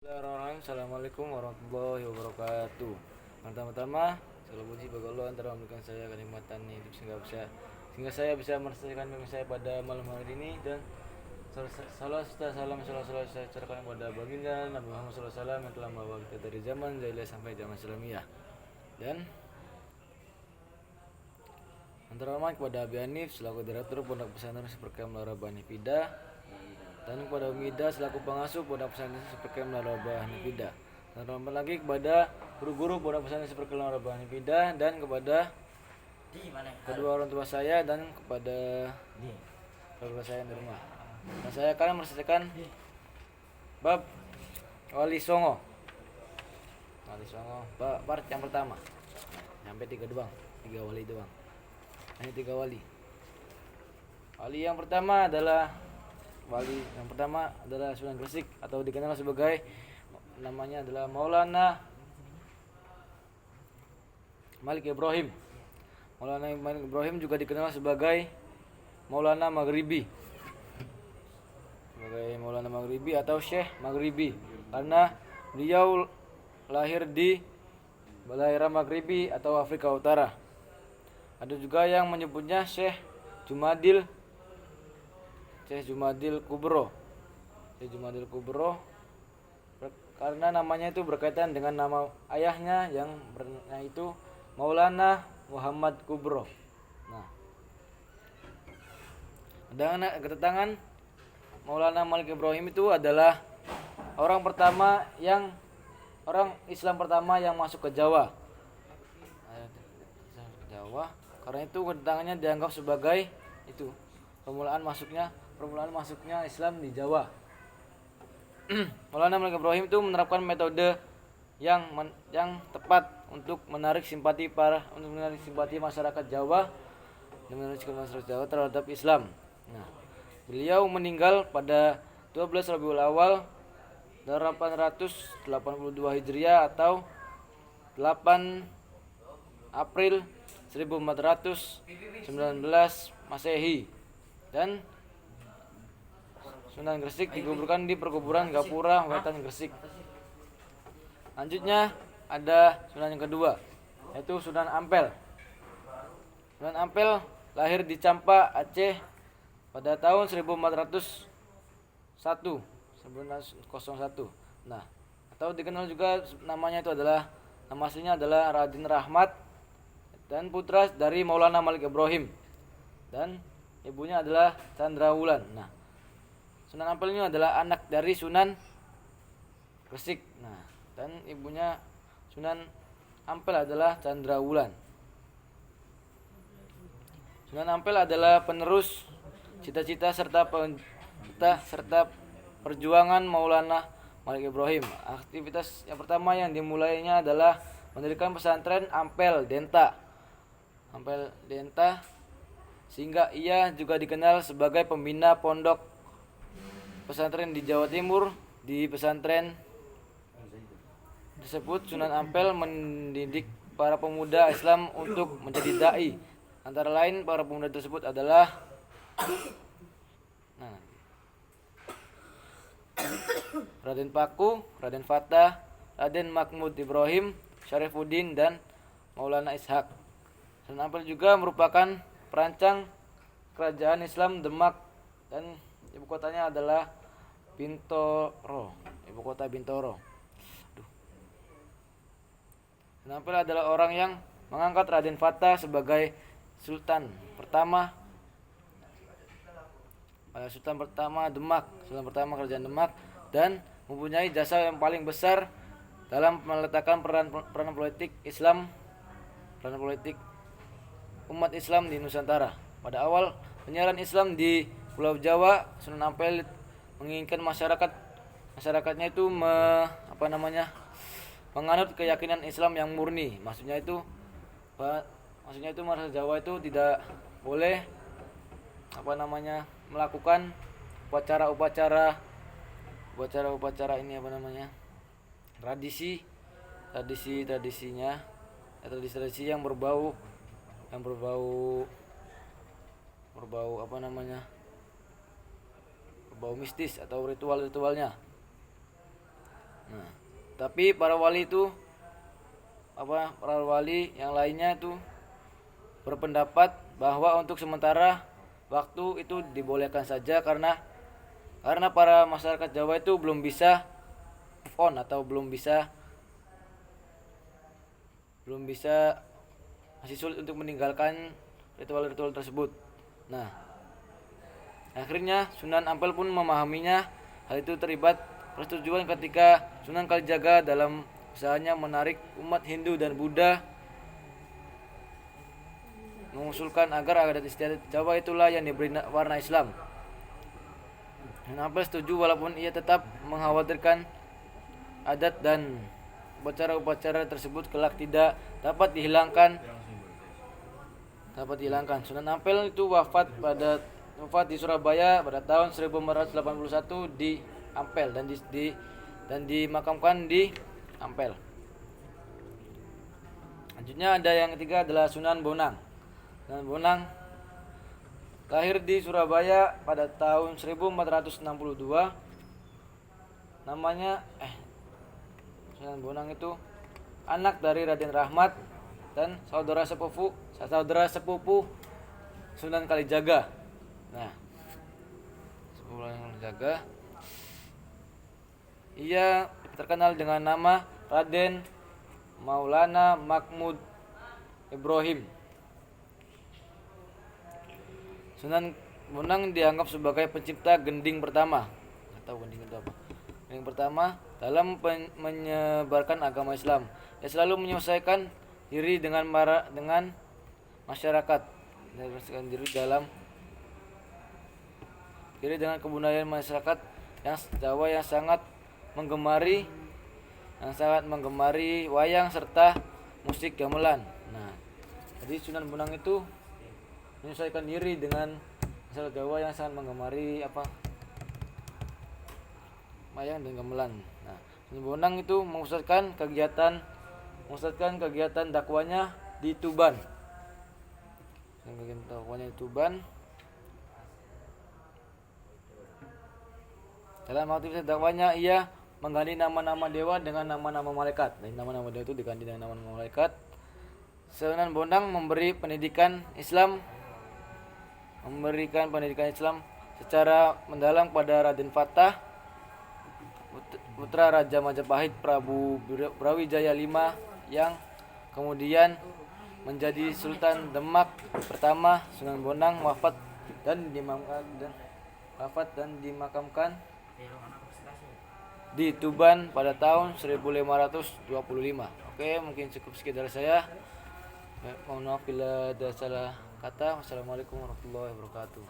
Bismillahirrahmanirrahim. Assalamualaikum warahmatullahi wabarakatuh. Pertama-tama, segala puji bagi Allah yang telah memberikan saya kenikmatan hidup sehingga saya bisa menyelesaikan mimpi saya pada malam hari ini, dan salam saya cerahkan kepada baginda Nabi Muhammad SAW yang telah membawa kita dari zaman jahiliyah sampai zaman Islamiyah. Dan antara hormat kepada Abi Hanif selaku direktur Pondok Pesantren Seperkam Larabani Pida, dan kepada Umida selaku pengasuh Pondok Pesantren Seperkam Larabani Pida. Dan hormat lagi kepada guru-guru Pondok Pesantren Seperkam Larabani Pida, dan kepada kedua orang tua saya dan kepada keluarga saya di rumah. Dan saya akan menyelesaikan bab Wali Songo. Part yang pertama. Sampai tiga wali doang. Hanya 3 wali. Wali yang pertama adalah Sunan Gresik, atau dikenal sebagai namanya adalah Maulana Malik Ibrahim. Maulana Malik Ibrahim juga dikenal sebagai Maulana Maghribi. Sebagai Maulana Maghribi atau Syekh Maghribi, karena beliau lahir di daerah Maghribi atau Afrika Utara. Ada juga yang menyebutnya Syekh Jumadil Kubro. Karena namanya itu berkaitan dengan nama ayahnya yang itu Maulana Muhammad Kubro. Nah, dengan kedatangan Maulana Malik Ibrahim itu adalah orang Islam pertama yang masuk ke Jawa. Karena itu kedatangannya dianggap sebagai itu permulaan masuknya Islam di Jawa. Maulana Malik Ibrahim itu menerapkan metode yang tepat untuk menarik simpati masyarakat Jawa terhadap Islam. Nah, beliau meninggal pada 12 Rabiul Awal 882 Hijriah atau 8 April 1419 Masehi, dan Sunan Gresik dikuburkan di perkuburan Gapura, Wetan Gresik. Lanjutnya ada Sunan yang kedua, yaitu Sunan Ampel. Sunan Ampel lahir di Campa, Aceh pada tahun 1401. Nah, atau dikenal juga nama aslinya adalah Raden Rahmat, dan putra dari Maulana Malik Ibrahim, dan ibunya adalah Chandra Wulan. Nah, Sunan Ampel ini adalah anak dari Sunan Gresik. Nah, dan ibunya Sunan Ampel adalah Chandra Wulan. Sunan Ampel adalah penerus cita-cita serta perjuangan Maulana Malik Ibrahim. Aktivitas yang pertama yang dimulainya adalah mendirikan pesantren Ampel Denta, sehingga ia juga dikenal sebagai pembina pondok pesantren di Jawa Timur. Di pesantren tersebut Sunan Ampel mendidik para pemuda Islam untuk menjadi dai. Antara lain para pemuda tersebut adalah Raden Paku, Raden Fatah, Raden Mahmud Ibrahim, Syarifuddin, dan Maulana Ishak. Sunan Ampel juga merupakan perancang kerajaan Islam Demak, dan ibu kotanya adalah Bintoro. Sunan Ampel adalah orang yang mengangkat Raden Fatah sebagai Sultan pertama kerajaan Demak, dan mempunyai jasa yang paling besar dalam meletakkan peran politik umat Islam di Nusantara. Pada awal penyiaran Islam di Pulau Jawa, Sunan Ampel menginginkan masyarakatnya itu menganut keyakinan Islam yang murni. Maksudnya itu masyarakat Jawa itu tidak boleh melakukan upacara ini tradisi yang berbau mistis atau ritualnya. Nah, Tapi para wali itu para wali yang lainnya itu berpendapat bahwa untuk sementara waktu itu dibolehkan saja karena para masyarakat Jawa itu belum bisa move on atau belum bisa masih sulit untuk meninggalkan ritual-ritual tersebut. Nah, akhirnya Sunan Ampel pun memahaminya. Hal itu terlibat persetujuan ketika Sunan Kalijaga dalam usahanya menarik umat Hindu dan Buddha mengusulkan agar adat istiadat Jawa itulah yang diberi warna Islam. Sunan Ampel setuju walaupun ia tetap mengkhawatirkan adat dan upacara-upacara tersebut kelak tidak dapat dihilangkan. Sunan Ampel itu wafat di Surabaya pada tahun 1481 di Ampel dan dimakamkan di Ampel. Selanjutnya ada yang ketiga adalah Sunan Bonang. Sunan Bonang lahir di Surabaya pada tahun 1462. Sunan Bonang itu anak dari Raden Rahmat dan saudara sepupu Sunan Kalijaga. Nah, Sunan Kalijaga ia terkenal dengan nama Raden Maulana Mahmud Ibrahim. Sunan Bonang dianggap sebagai pencipta gending pertama. Atau gending itu apa? Gending pertama dalam menyebarkan agama Islam. Ia selalu menyelesaikan diri dengan masyarakat, diri dengan kebudayaan masyarakat yang Jawa yang sangat menggemari wayang serta musik gamelan. Nah, jadi Sunan Bonang itu menyesuaikan diri dengan masyarakat Jawa yang sangat menggemari wayang dan gamelan. Nah, Sunan Bonang itu memusatkan kegiatan dakwanya di Tuban. Dalam aktivitas dakwanya ia mengganti nama-nama dewa dengan nama-nama malaikat. Dan nama-nama dewa itu diganti dengan nama-nama malaikat. Sunan Bonang memberikan pendidikan Islam secara mendalam pada Raden Fatah, putra Raja Majapahit Prabu Brawijaya V yang kemudian menjadi Sultan Demak pertama. Sunan Bonang wafat dan dimakamkan di Tuban pada tahun 1525. Oke, mungkin cukup sekian dari saya. Mohon maaf bila ada salah kata. Wassalamualaikum warahmatullahi wabarakatuh.